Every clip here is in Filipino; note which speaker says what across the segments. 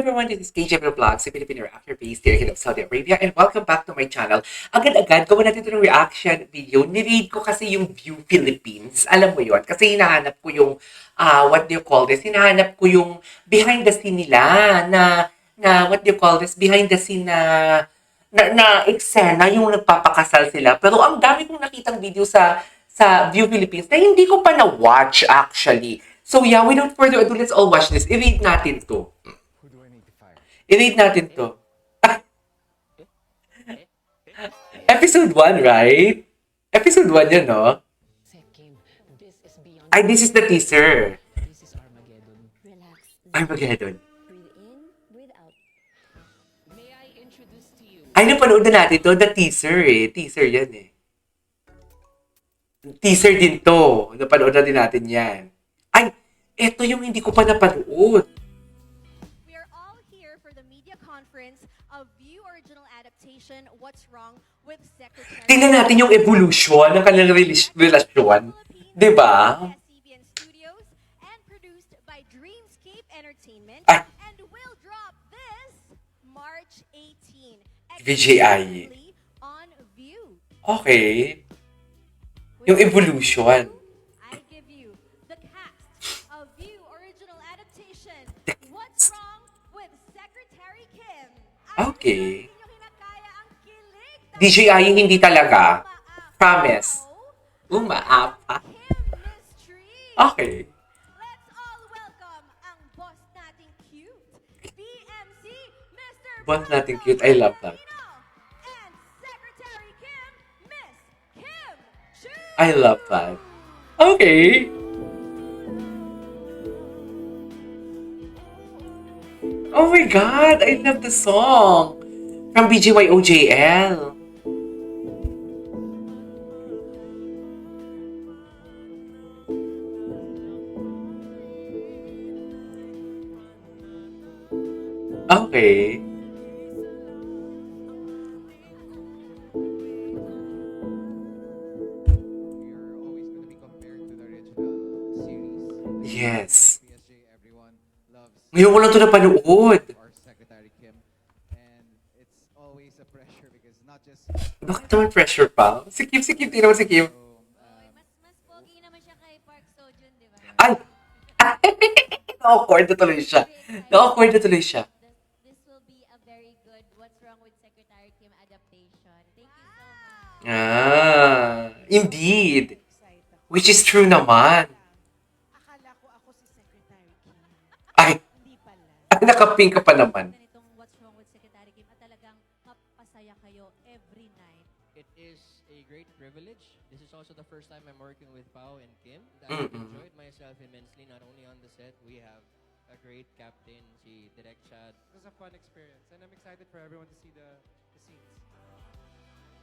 Speaker 1: everyone, this is KJ Vlogs, a Filipino reactor based here in Saudi Arabia, and welcome back to my channel. Agad-agad, gawa natin ito ng reaction video. Niread ko kasi yung View Philippines. Alam mo yon kasi hinahanap ko yung, what do you call this? Hinahanap ko yung behind the scene nila what do you call this? Behind the scene na eksena yung nagpapakasal sila. Pero ang dami kong nakitang video sa View Philippines na hindi ko pa na-watch actually. So yeah, without further ado, let's all watch this. I-read natin to.
Speaker 2: Who do I need to fire?
Speaker 1: I-read natin to. Episode 1, right? Episode 1 yun, no?
Speaker 3: This is beyond.
Speaker 1: Ay, this is the teaser.
Speaker 3: This is Armageddon.
Speaker 4: Relax.
Speaker 1: Armageddon.
Speaker 4: Breathe in, breathe out.
Speaker 3: May I introduce to you?
Speaker 1: Ay, napanood na natin to. The teaser eh. Teaser yan eh. Teaser din to. Napanood na din natin yan. Ay, eto yung hindi ko pa napanood.
Speaker 5: We are all here for the media conference of View Original Adaptation, What's Wrong with Secretary...
Speaker 1: Tingnan natin yung evolution ng kanilang relasyon. Diba?
Speaker 5: SCBN Studios and produced by Dreamscape Entertainment
Speaker 1: Ay.
Speaker 5: and will drop this March 18.
Speaker 1: VJI.
Speaker 5: exclusively on View.
Speaker 1: Okay. Yung evolution.
Speaker 5: I give you the cast of View Original Adaptation,
Speaker 1: The
Speaker 5: What's
Speaker 1: cast.
Speaker 5: Wrong with Secretary Kim.
Speaker 1: Okay.
Speaker 5: Hindi nyo kinakaya ang kilig ng
Speaker 1: DJI hindi talaga.
Speaker 5: Umaapaw,
Speaker 1: Promise. Umaapa.
Speaker 5: Kim Mystery.
Speaker 1: Okay.
Speaker 5: Let's all welcome ang boss nating cute, BMC, Mr.
Speaker 1: Boss nating
Speaker 5: Bruno
Speaker 1: cute. I love that.
Speaker 5: Filipino, and Secretary Kim, Miss Kim Chu.
Speaker 1: I love that. Okay. Oh my God, I love the song from BGYOJL. Okay.
Speaker 2: You're always going to be compared to the original series.
Speaker 1: Yes.
Speaker 2: PSG, everyone loves
Speaker 1: Ngayon ko lang ito napanood.
Speaker 2: our Secretary Kim. And it's always a pressure because not just...
Speaker 1: Bakit naman pressure pa? Si Kim, di naman si Kim.
Speaker 2: So,
Speaker 5: Mas pogi naman siya kay Park Seo-joon, di ba?
Speaker 1: Ay! Na-awkward na tuloy siya. Na-awkward na tuloy siya.
Speaker 5: This will be a very good What's Wrong with Secretary Kim adaptation. Thank you so much.
Speaker 1: Indeed. Which is true naman.
Speaker 6: Akala ko ako si Secretary Kim.
Speaker 1: Ay,
Speaker 6: Hindi pala.
Speaker 1: nakapink ka pa naman.
Speaker 5: Ganitong What's Wrong with Secretary Kim at talagang mapasaya kayo every night.
Speaker 7: It is a great privilege. This is also the first time I'm working with Pao and Kim. I've enjoyed myself immensely, not only on the set. We have a great captain, si Direk Chad.
Speaker 8: It was a fun experience, and I'm excited for everyone to see the scenes.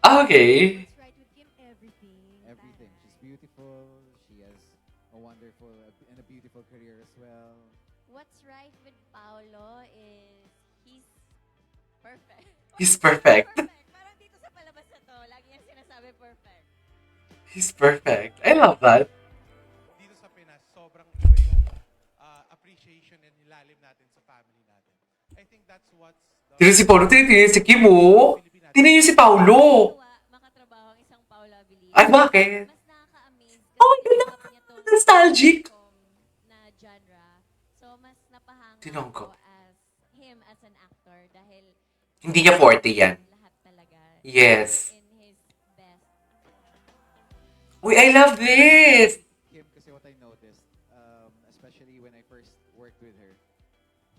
Speaker 1: Okay.
Speaker 5: What's right with Kim? Everything.
Speaker 2: everything. She's beautiful. She has a wonderful and a beautiful career as well.
Speaker 5: What's right with Paolo is he's perfect.
Speaker 1: He's perfect.
Speaker 5: Perfect. Parang dito sa palabas na to, lagi niyang sinasabi perfect.
Speaker 1: He's perfect. I love that.
Speaker 8: Dito sa Pinas, sobrang iba yung appreciation and ilalim natin sa family natin. I think that's what's the
Speaker 1: Tignan si Paulo, tignan si Kim, oh. Tignan niyo si Paulo.
Speaker 5: Makatrabaho ang isang Paolo Abilino.
Speaker 1: Ay, bakit?
Speaker 5: Mas nakaka-amaze kasi
Speaker 1: Oh my God,
Speaker 5: tinanggap niya tong
Speaker 1: nostalgic.
Speaker 5: sitcom na genre. So, mas napahanga
Speaker 1: Tinanggap.
Speaker 5: ako as him as an actor dahil
Speaker 1: Hindi niya forte yan.
Speaker 5: lahat talaga
Speaker 1: Yes.
Speaker 5: in his best.
Speaker 1: Uy, I love this.
Speaker 2: Kim, kasi what I noticed, especially when I first worked with her,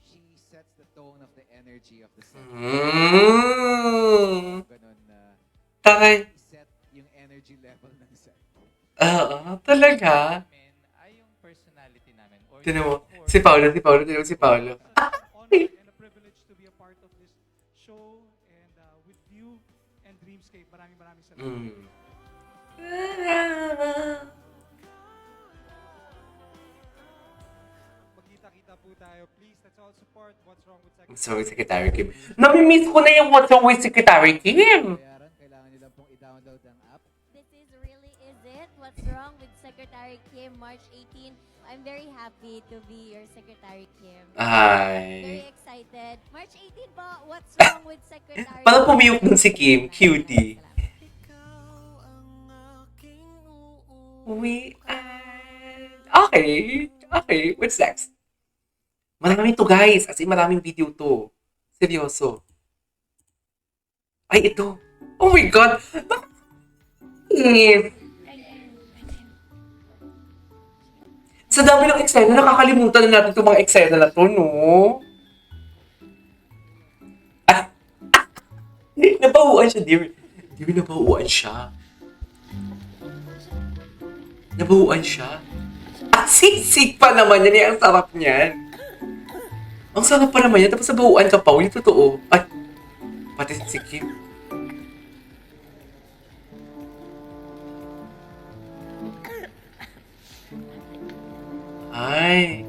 Speaker 2: she sets the tone of the energy of the set. Ganon na
Speaker 1: Takay.
Speaker 2: set yung energy level ng set.
Speaker 1: Talaga.
Speaker 9: namin ay yung personality namin. Or
Speaker 1: Tignan mo.
Speaker 9: yung
Speaker 1: Si Paulo, tignan mo si Paulo.
Speaker 8: honor and a privilege to be a part of this show and with you and Dreamscape. Maraming salamat.
Speaker 1: Mm.
Speaker 8: Magkita-kita po tayo. Please, let's all support What's Wrong with Secretary.
Speaker 1: Sorry, Secretary Kim. Namimiss ko na yung What's Wrong with Secretary Kim.
Speaker 2: Kailangan nila pong i-download ang app.
Speaker 5: This is really is it. What's wrong with Secretary Kim, March 18? I'm very happy to be your Secretary Kim. Very
Speaker 1: Ay.
Speaker 5: excited. March 18 po, what's wrong with Secretary
Speaker 1: Parang pumiyok dun si Kim. Cutie. We Okay. Okay. What's next? Marami to, guys. As in, maraming video to. Seryoso. Ay, ito. Oh my God. Bakit? Sa dami ng eksena, nakakalimutan na natin itong mga eksena na to, no? Ah, nabahuan siya, dear. Dear, nabahuan siya. Nabahuan siya. Sisig pa naman yan. Ang sarap niyan. Ang sarap pa naman yan. Tapos nabahuan ka pa. Yung totoo. Ay, pati si Kim. Ay.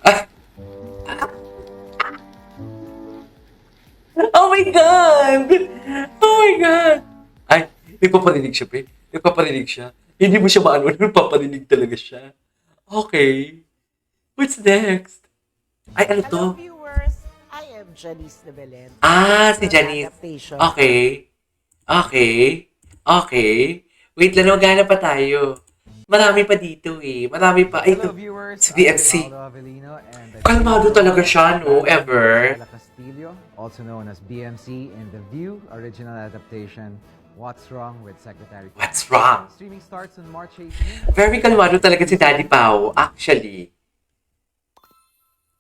Speaker 1: Ah. Oh my God! Oh my God! Ay, nagpaparinig siya, pre. Nagpaparinig siya. Hindi mo siya maano, nagpaparinig talaga siya. Okay. What's next? Ay, ano to?
Speaker 6: Hello viewers, I am Janice de Belen.
Speaker 1: Ah, si Janice.
Speaker 6: Adaptation.
Speaker 1: Okay. Okay. Okay. Wait lang, maghanap pa tayo. Marami pa dito eh. Marami pa. Ay,
Speaker 2: Hello
Speaker 1: ito.
Speaker 2: viewers,
Speaker 1: Si BFC.
Speaker 2: I'm Paulo Avellino and the
Speaker 1: Kalmado talaga siya, no? Ever.
Speaker 2: Stella Castillo, also known as BMC in the View original adaptation What's Wrong with Secretary Kim.
Speaker 1: What's wrong?
Speaker 2: Streaming starts on March 18.
Speaker 1: Very kalmado talaga si Daddy Pao, actually.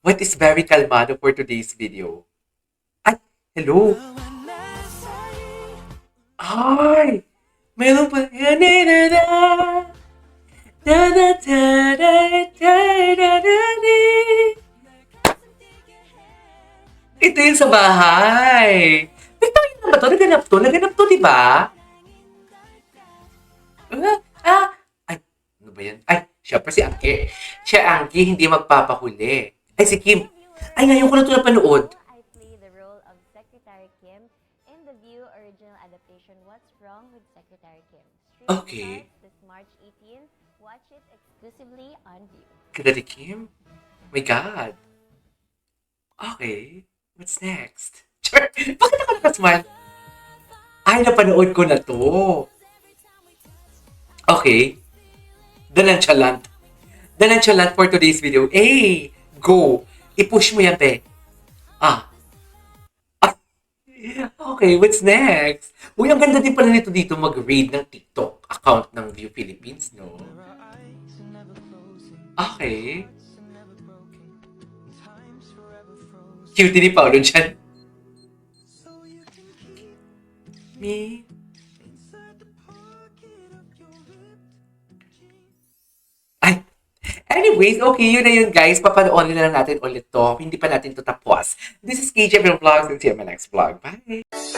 Speaker 1: What is very kalmado for today's video? Ay, hello. Ay, meron pa. Ito yung sa bahay. Victoria na ba to? Naganap to? Naganap to, di ba? Ay, ano ba yan? Ay, syempre si Angki. Siya, Angki, hindi magpapahuli. Ay, si Kim. Ay, ngayon ko na ito napanood.
Speaker 4: I play the role of Secretary Kim in the View original adaptation What's Wrong with Secretary Kim. Streaming
Speaker 1: Okay.
Speaker 4: starts this March 18. Watch it exclusively on View.
Speaker 1: Ganda ni Kim. My God. Okay. What's next? Bakit ako nakasmile? Ay, napanood ko na to. Okay. The nonchalant. The nonchalant for today's video. Hey! Go! I-push mo yan, te. Ah. Okay, what's next? Uy, ang ganda din pala nito dito mag-read ng TikTok account ng View Philippines, no? Okay. Cutie ni Paolo dyan. Me? Ay! Anyways, okay, yun na yun, guys. Papanoorin na lang natin ulit to. Hindi pa natin to tapos. This is KJ Vlogs and see you in my next vlog. Bye!